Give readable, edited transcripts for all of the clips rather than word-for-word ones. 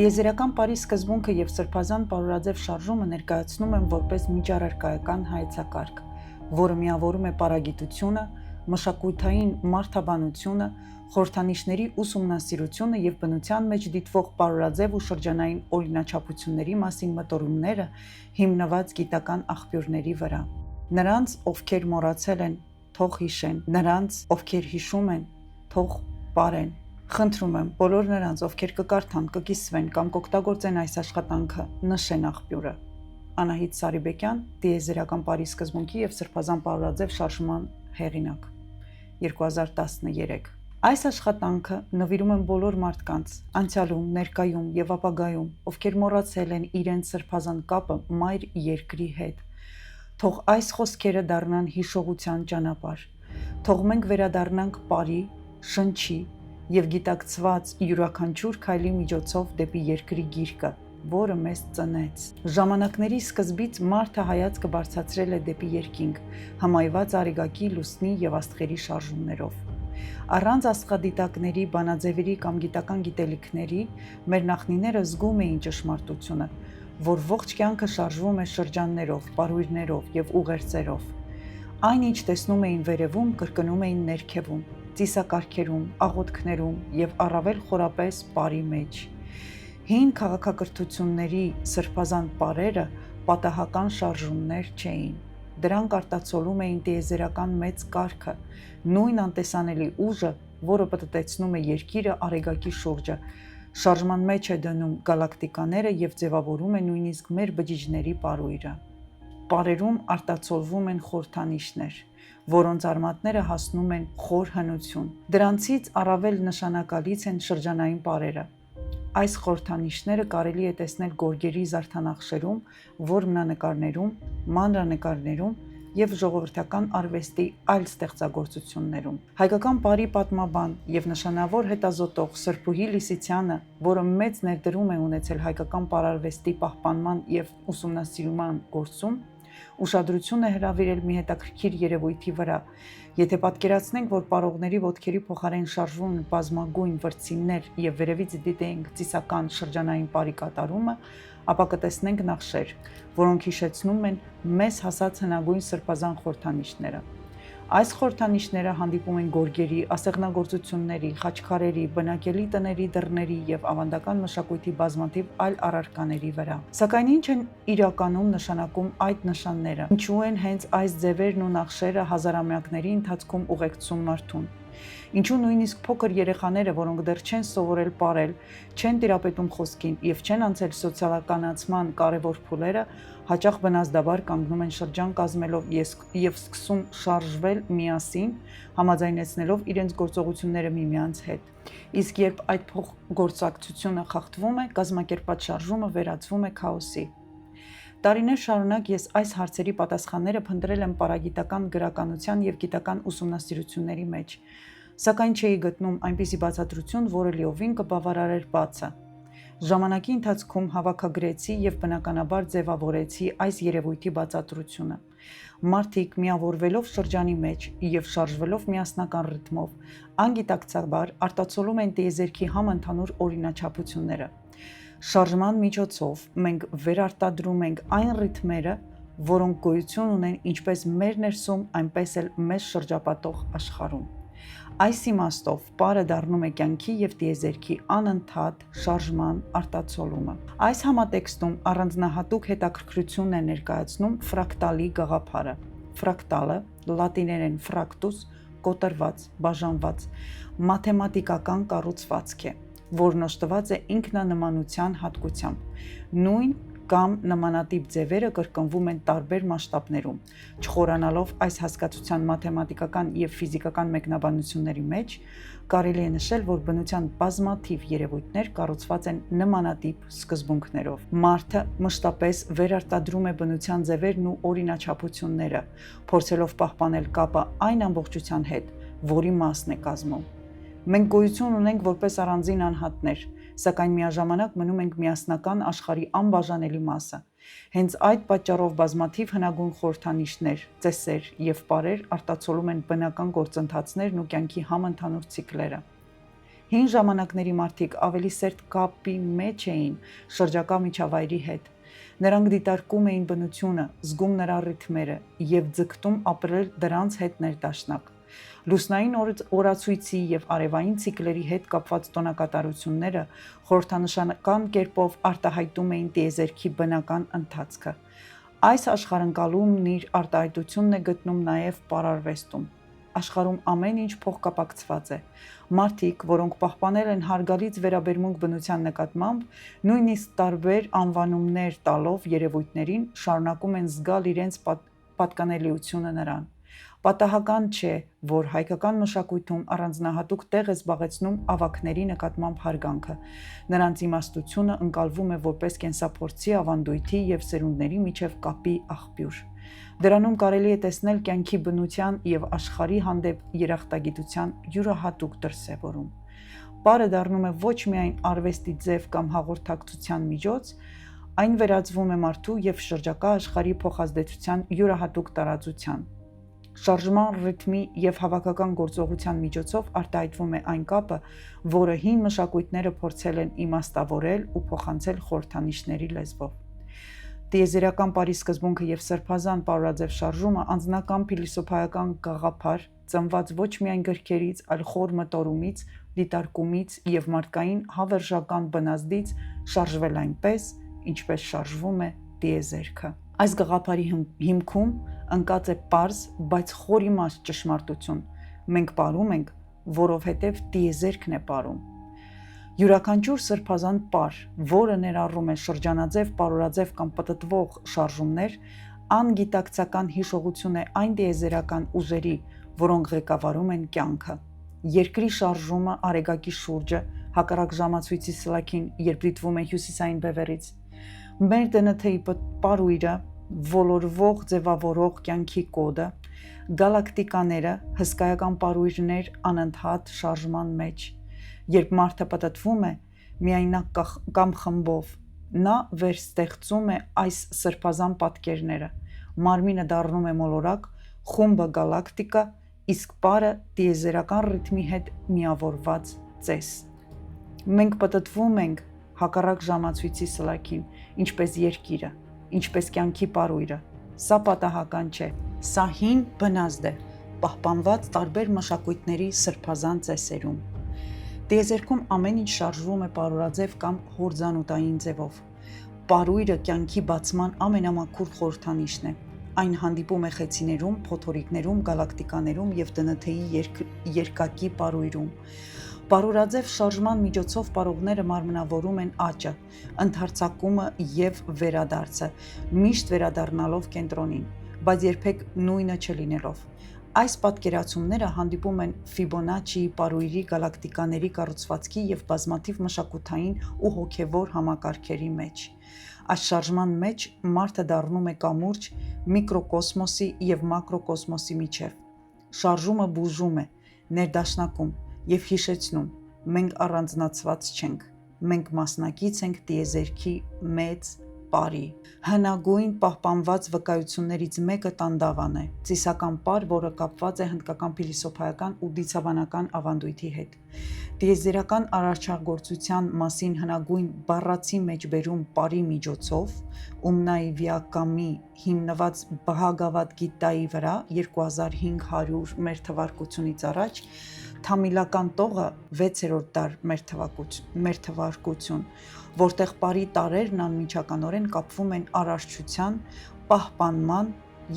Տիեզերական պարի սկզբունքը եւ սրբազան պարուրաձև շարժումը ներկայացնում են որպես միջառարկայական հայեցակարգ, որը միավորում է պարագիտությունը, մշակութային մարդաբանությունը, խորհրդանիշների ուսումնասիրությունը եւ բնության մեջ դիտվող պարուրաձև ու շրջանային օրինաչափությունների մասին մտորումները հիմնված գիտական աղբյուրների վրա։ Նրանց, ովքեր մոռացել են, թող հիշեն, նրանց, ովքեր հիշում են, թող պարեն։ Խնդրում եմ բոլոր նրանց, ովքեր կկարդան, կկիսվեն կամ կօգտագործեն այս աշխատանքը, նշեն աղբյուրը։ Անահիտ Սարիբեկյան, Տիեզերական պարի սկզբունքի եւ սրբազան պարուրաձև շարժման հեղինակ, 2013։ Այս աշխատանքը նվիրում եմ բոլոր մարդկանց, անցյալում, ներկայում եւ ապագայում, ովքեր մոռացել են իրենց սրբազան կապը մայր երկրի հետ։ Թող այս խոսքերը դառնան հիշողության ճանապարհ։ Թող մենք վերադառնանք պարի, շնչի եւ գիտակցված յուրաքանչյուր քայլի միջոցով դեպի երկրի գիրկը, որը մեզ ծնեց։ Ժամանակների սկզբից մարդը հայացքը բարձրացրել է դեպի երկինք, հմայված արեգակի, լուսնի եւ աստղերի շարժումներով։ Առանց աստղադիտակների, բանաձևերի կամ գիտական գիտելիքների մեր նախնիները զգում էին ճշմարտությունը, որ ողջ կյանքը շարժվում է շրջաններով, պարույրներով եւ ուղերձերով։ Այն, ինչ տեսնում էին վերևում, կրկնում էին ներքևում, ծիսակարգերում, աղոթքներում եւ առավել խորապես պարի մեջ։ Հին քաղաքակրթությունների սրբազան պարերը պատահական շարժումներ չէին։ Դրանք արտացոլում էին տիեզերական մեծ կարգը, նույն անտեսանելի ուժը, որը պտտեցնում է երկիրը արեգակի շուրջը, շարժման մեջ է դնում գալակտիկաները եւ ձևավորում է նույնիսկ մեր բջիջների պարույրը։ Պարերում արտացոլվում են խորհրդանիշներ, որոնց արմատները հասնում են խոր հնություն։ Դրանցից առավել նշանակալից են շրջանային պարերը։ Այս խորհրդանիշները կարելի է տեսնել գորգերի զարդանախշերում, որմնանկարներում, մանրանկարներում եւ ժողովրդական արվեստի այլ ստեղծագործություններում։ Հայկական պարի պատմաբան եւ նշանավոր հետազոտող Սրբուհի Լիսիցյանը, որը մեծ ներդրում է ունեցել հայկական պարարվեստի պահպանման եւ ուսումնասիրման գործում, ուշադրություն է հրավիրել մի հետաքրքիր երևույթի վրա։ Եթե պատկերացնենք, որ պարողների ոտքերի փոխարեն շարժվում են բազմագույն վրձիններ եւ վերևից դիտենք ծիսական շրջանային պարի կատարումը, ապա կտեսնենք նախշեր, որոնք հիշեցնում են մեզ հասած հնագույն սրբազան խորհրդանիշները։ Այս խորհրդանիշները հանդիպում են գորգերի, ասեղնագործությունների, խաչքարերի, բնակելի տների դռների եւ ավանդական մշակույթի բազմաթիվ այլ առարկաների վրա։ Սակայն ինչ են իրականում նշանակում այդ նշանները։ Ինչու են հենց այս ձևերն ու նախշերը հազարամյակների ընթացքում ուղեկցում մարդուն։ Ինչու նույնիսկ փոքր երեխաները, որոնք դեռ չեն սովորել պարել, չեն տիրապետում խոսքին եւ չեն անցել սոցիալականացման կարևոր փուլերը, հաճախ բնազդաբար կանգնում են շրջան կազմելով եւ սկսում շարժվել միասին, համաձայնեցնելով իրենց գործողությունները միմյանց հետ։ Իսկ երբ այդ փոխգործակցությունը խախտվում է, կազմակերպած շարժումը վերածվում է քաոսի։ Տարիներ շարունակ ես այս հարցերի պատասխանները փնտրել եմ պարագիտական գրականության եւ գիտական ուսումնասիրությունների մեջ, սակայն չէի գտնում այնպիսի բացատրություն, որը լիովին կբավարարեր բացը։ Ժամանակի ընթացքում հավաքագրեցի եւ բնականաբար ձևավորեցի այս երևույթի բացատրությունը։ Մարդիկ միավորվելով շրջանի մեջ եւ շարժվելով միասնական ռիթմով, անգիտակցաբար արտացոլում են տիեզերքի համընդհանուր օրինաչափությունները։ Շարժման միջոցով մենք վերարտադրում ենք այն ռիթմերը, որոնք գոյություն ունեն ինչպես մեր ներսում, այնպես էլ մեզ շրջապատող աշխարհում։ Այս իմաստով պարը դառնում է կյանքի եւ տիեզերքի անընդհատ շարժման արտացոլումը։ Այս համատեքստում առանձնահատուկ հետաքրքրություն է ներկայացնում ֆրակտալի գաղափարը։ Ֆրակտալը լատիներեն fractus, կոտրված, բաժանված, մաթեմատիկական կառուցվածք է, որն օժտված է ինքնանմանության հատկությամբ։ Նույն կամ նմանատիպ ձևերը կրկնվում են տարբեր մասշտաբներում։ Չխորանալով այս հասկացության մաթեմատիկական եւ ֆիզիկական մեկնաբանությունների մեջ, կարելի է նշել, որ բնության բազմաթիվ երևույթներ կառուցված են նմանատիպ սկզբունքներով։ Մարդը մշտապես վերարտադրում է բնության ձևերն ու օրինաչափությունները, փորձելով պահպանել կապը այն ամբողջության հետ, որի մասն է կազմում։ Մենք գոյություն ունենք որպես առանձին անհատներ, սակայն միաժամանակ մնում ենք միասնական աշխարհի անբաժանելի մասը։ Հենց այդ պատճառով բազմաթիվ հնագույն խորհրդանիշներ, ծեսեր եւ պարեր արտացոլում են բնական գործընթացներն ու կյանքի համընդհանուր ցիկլերը։ Հին ժամանակների մարդիկ ավելի սերտ կապի մեջ էին շրջակա միջավայրի հետ։ Նրանք դիտարկում էին բնությունը, զգում նրա ռիթմերը և ձգտում ապրել դրանց հետ ներդաշնակ։ Լուսնային օրացույցի և արևային ցիկլերի հետ կապված տոնակատարությունները խորհրդանշական կերպով արտահայտում էին տիեզերքի բնական ընթացքը։ Այս աշխարհընկալումն իր արտահայտությունն է գտնում նաև պարարվեստում։ Աշխարհում ամեն ինչ փոխկապակցված է։ Մարդիկ, որոնք պահպանել են հարգալից վերաբերմունք բնության նկատմամբ, նույնիսկ տարբեր անվանումներ տալով երևույթներին, շարունակում են զգալ իրենց պատկանելիությունը նրան։ Պատահական չէ, որ հայկական մշակույթում առանձնահատուկ տեղ է զբաղեցնում ավագների նկատմամբ հարգանքը։ Նրանց իմաստությունը ընկալվում է որպես կենսափորձի ավանդույթի և սերունդների միջև կապի աղբյուր։ Դրանում կարելի է տեսնել կյանքի բնության և աշխարհի հանդեպ երախտագիտության յուրահատուկ դրսևորում։ Պարը դառնում է ոչ միայն արվեստի ձև կամ հաղորդակցության միջոց, այն վերածվում է մարդու և շրջակա աշխարհի փոխազդեցության յուրահատուկ տարածության։ Շարժման ռիթմի և հավաքական գործողության միջոցով արտահայտվում է այն կապը, որը հին մշակույթները փորձել են իմաստավորել ու փոխանցել խորհրդանիշների լեզվով։ Տիեզերական պարի սկզբունքը և սրբազան պարուրաձև շարժումը անձնական փիլիսոփայական գաղափար, ծնված ոչ միայն գրքերից, այլ խոր մտորումից, դիտարկումից և մարդկային հավերժական բնազդից շարժվել այնպես, ինչպես շարժվում է տիեզերքը։ Այս գաղափարի հիմքում ընկած է պարզ, բայց խորիմաստ ճշմարտություն։ Մենք պարում ենք, որովհետև տիեզերքն է պարում։ Յուրաքանչյուր սրբազան պար, որը ներառում է շրջանաձև, պարուրաձև կամ պտտվող շարժումներ, անգիտակցական հիշողություն է այն տիեզերական ուժերի, որոնք ղեկավարում են կյանքը։ Երկրի շարժումը արեգակի շուրջը, հակառակ ժամացույցի սլաքին, երբ դիտվում է հյուսիսային բևեռից։ Մեր ԴՆԹ-ի պարույրը, ոլորվող ձևավորող կյանքի կոդը, գալակտիկաները, հսկայական պարույրներ անընդհատ շարժման մեջ։ Երբ մարդը պտտվում է, միայնակ կամ խմբով, նա վերստեղծում է այս սրբազան պատկերները։ Մարմինը դառնում է մոլորակ, խումբը գալակտիկա, իսկ պարը տիեզերական ռիթմի հետ միավորված ծես։ Մենք պտտվում ենք հակառակ ժամացույցի սլաքին, ինչպես երկիրը, ինչպես կյանքի պարույրը։ Սա պատահական չէ։ Սա հին բնազդ է, պահպանված տարբեր մշակույթների սրբազան ծեսերում։ Տիեզերքում ամեն ինչ շարժվում է պարուրաձև կամ հորձանուտային ձևով։ Պարույրը կյանքի բացման ամենամաքուր խորհրդանիշն է։ Այն հանդիպում է խեցիներում, փոթորիկներում, գալակտիկաներում և ԴՆԹ-ի երկակի պարույրում։ Պարուրաձև շարժման միջոցով պարողները մարմնավորում են աճը, ընդարձակումը և վերադարձը, միշտ վերադառնալով կենտրոնին, բայց երբեք նույնը չլինելով։ Այս պատկերացումները հանդիպում են Ֆիբոնաչիի պարույրի գալակտիկաների կառուցվածքի և բազմաթիվ մշակութային ու հոգևոր համակարգերի մեջ։ Այս շարժման մեջ մարդը դառնում է կամուրջ միկրոկոսմոսի և մակրոկոսմոսի միջև։ Շարժումը բուժում է, ներդաշնակում և հիշեցնում. մենք առանձնացված չենք, մենք մասնակից ենք տիեզերքի մեծ պարի։ Հնագույն պահպանված վկայություններից մեկը Տանդավան է, ծիսական պար, որը կապված է հնդկական փիլիսոփայական ու դիցաբանական ավանդույթի հետ։ Տիեզերական արարչագործության մասին հնագույն բառացի մեջբերում պարի միջոցով Ումնայի Վիակամի հիմնված Բհագավադ Գիտայի վրա 2500 մ.թ. Թամիլական տողը 6-րդ դար մ.թ., որտեղ պարի տարրերն անմիջականորեն կապվում են արարչության, պահպանման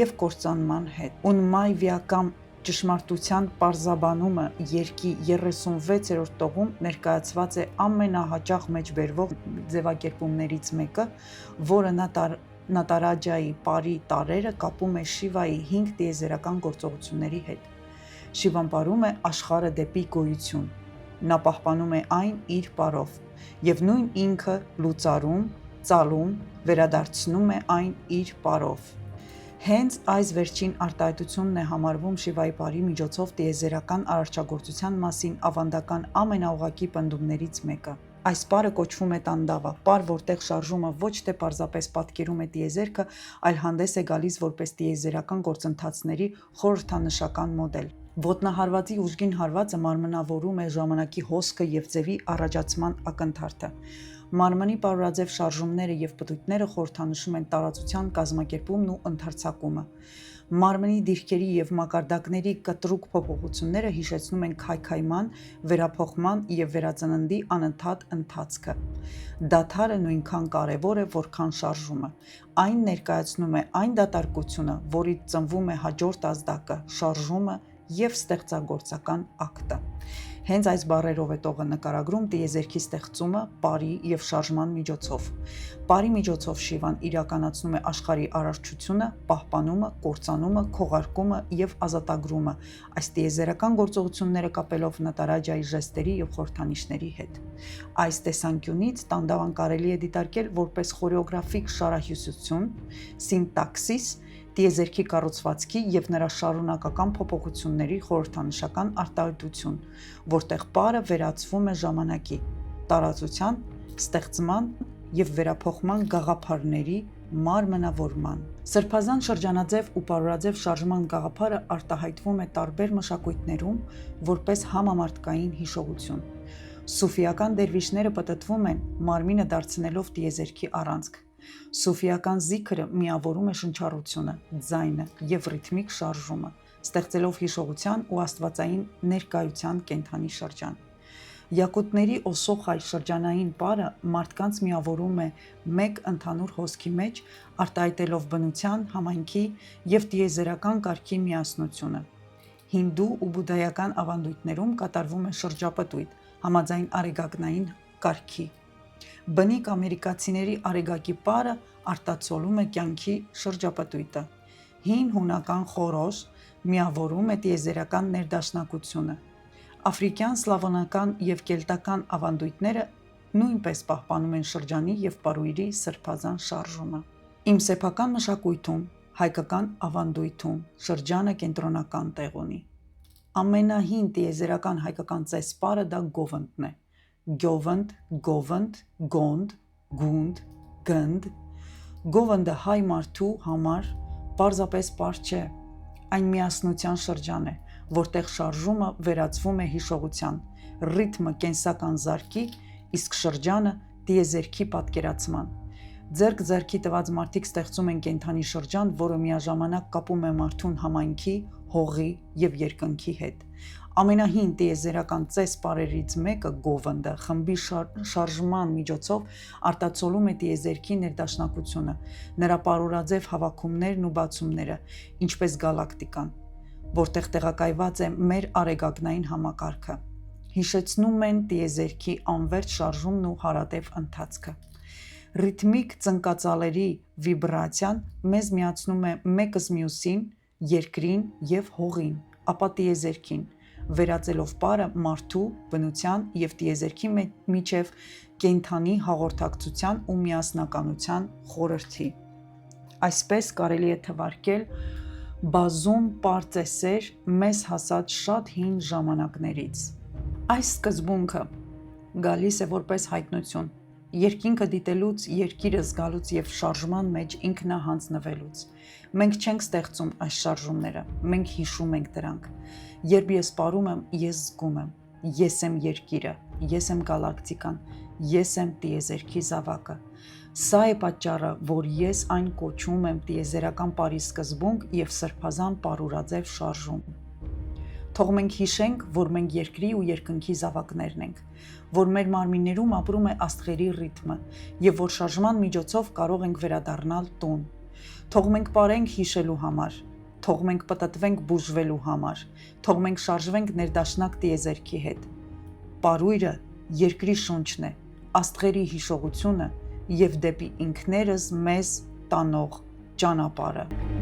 և կործանման հետ։ Ունմայ Վիակամ ճշմարտության պարզաբանումը երկի 36-րդ տողում ներկայացված է ամենահաճախ մեջբերվող ձևակերպումներից մեկը, որը Նատարաջայի պարի տարրերը կապում է Շիվայի 5 տիեզերական գործողությունների հետ։ Շիվան պարում է աշխարհը դեպի գոյություն։ Նա պահպանում է այն իր պարով, և նույն ինքը լուծարում, ծալում, վերադարձնում է այն իր պարով։ Հենց այս վերջին արտահայտությունն է համարվում Շիվայի պարի միջոցով տիեզերական արարչագործության մասին ավանդական ամենաուղղակի պնդումներից մեկը։ Այս պարը կոչվում է Տանդավա, պար, որտեղ շարժումը ոչ թե պարզապես պատկերում է տիեզերքը, այլ հանդես է գալիս որպես տիեզերական գործընթացների խորհրդանշական մոդել։ Ոտնահարվածի ուժգին հարվածը մարմնավորում է ժամանակի հոսքը և ձևի առաջացման ակնթարթը։ Մարմնի պարուրաձև շարժումները և պտույտները խորհրդանշում են տարածության կազմակերպումն ու ընդարձակումը։ Մարմնի դիրքերի և մակարդակների կտրուկ փոփոխությունները հիշեցնում են քայքայման, վերափոխման և վերածննդի անընդհատ ընթացքը։ Դադարը նույնքան կարևոր է, որքան շարժումը։ Այն ներկայացնում է այն դատարկությունը, որից ծնվում է հաջորդ ազդակը՝ շարժումը և ստեղծագործական ակտը։ Հենց այս բառերով է տողը նկարագրում տիեզերքի ստեղծումը պարի և շարժման միջոցով։ Պարի միջոցով Շիվան իրականացնում է աշխարհի արարչությունը, պահպանումը, կործանումը, քողարկումը և ազատագրումը, այս տիեզերական գործողությունները կապելով նտարաջայի ժեստերի և խորհրդանիշների հետ։ Այս տեսանկյունից տանդավան կարելի է դիտարկել որպես խորեոգրաֆիկ շարահյուսություն, սինտաքսիս, տիեզերքի կառուցվածքի և նրա շարունակական փոփոխությունների խորհրդանշական արտահայտություն, որտեղ պարը վերածվում է ժամանակի, տարածության, ստեղծման և վերափոխման գաղափարների մարմնավորման։ Սրբազան շրջանաձև ու պարուրաձև շարժման գաղափարը արտահայտվում է տարբեր մշակույթներում որպես համամարտկային հիշողություն։ Սուֆիական դերվիշները պտտվում են մարմինը դարձնելով տիեզերքի առանցք։ Սուֆիական զիքրը միավորում է շնչառությունը, ձայնը և ռիթմիկ շարժումը, ստեղծելով հիշողության ու աստվածային ներկայության կենդանի շրջան։ Յակուտների Օսոխայ շրջանային պարը մարդկանց միավորում է մեկ ընդհանուր հոսքի մեջ, արտահայտելով բնության, համայնքի և տիեզերական կարգի միասնությունը։ Հինդու ու բուդդայական ավանդույթներում կատարվում է շրջապտույտ՝ համաձայն արեգակնային կարգի։ Բնիկ ամերիկացիների արեգակի պարը արտացոլում է կյանքի շրջապտույտը։ Հին հունական խորոս միավորում է տիեզերական ներդաշնակությունը։ Աֆրիկյան, սլավոնական և կելտական ավանդույթները նույնպես պահպանում են շրջանի և պարույրի սրբազան շարժումը։ Իմ սեփական մշակույթում, հայկական ավանդույթում շրջանը կենտրոնական տեղ ունի։ Ամենահին տիեզերական հայկական ծեսպարը դա Գովնդն է։ Գյովընդ, Գովընդ, Գոնդ, Գունդ, Գնդ։ Գովնդը հայ մարդու համար պարզապես պար չէ, այն միասնության շրջան է, որտեղ շարժումը վերածվում է հիշողության, ռիթմը կենսական զարկի, իսկ շրջանը տիեզերքի պատկերացման։ Ձեռք ձեռքի տված մարդիկ ստեղծում են կենդանի շրջան, որը միաժամանակ կապում է մարդուն համայնքի, հողի և երկնքի հետ։ Ամենահին տիեզերական ծեսպարերից մեկը՝ Գովնդը, խմբի շարժման միջոցով արտացոլում է տիեզերքի ներդաշնակությունը, նրա պարուրաձև հավաքումներն ու բացումները, ինչպես գալակտիկան, որտեղ տեղակայված է մեր արեգակնային համակարգը, հիշեցնում են տիեզերքի անվերջ շարժումն ու հարատև ընթացքը։ Ռիթմիկ ծնկածալերի վիբրացիան մեզ միացնում է մեկս մյուսին, երկրին և հողին, ապա տիեզերքին, վերածելով պարը մարդու, բնության և տիեզերքի միջև կենդանի հաղորդակցության ու միասնականության խորհրդի։ Այսպես կարելի է թվարկել բազում պար ծեսեր մեզ հասած շատ հին ժամանակներից։ Այս սկզբունքը գալիս է որպես հայտնություն, երկինքը դիտելուց, երկիրը զգալուց և շարժման մեջ ինքնահանձնվելուց։ Մենք չենք ստեղծում այս շարժումները, մենք հիշում ենք դրանք։ Երբ ես պարում եմ, ես զգում եմ, ես եմ երկիրը, ես եմ գալակտիկան, ես եմ տիեզերքի զավակը։ Սա է պատճառը, որ ես այն կոչում եմ տիեզերական պարի սկզբունք և սրբազան պարուրաձև շարժում։ Թող մենք հիշենք, որ մենք երկրի ու երկնքի զավակներն ենք, որ մեր մարմիններում ապրում է աստղերի ռիթմը և որ շարժման միջոցով կարող ենք վերադառնալ տուն։ Թող մենք պարենք հիշելու համար, թող մենք պտտվենք բուժվելու համար, թող մենք շարժվենք ներդաշնակ տիեզերքի հետ։ Պարույրը երկրի շունչն է, աստղերի հիշողությունը և դեպի ինքներս մեզ տանող ճանապարհը։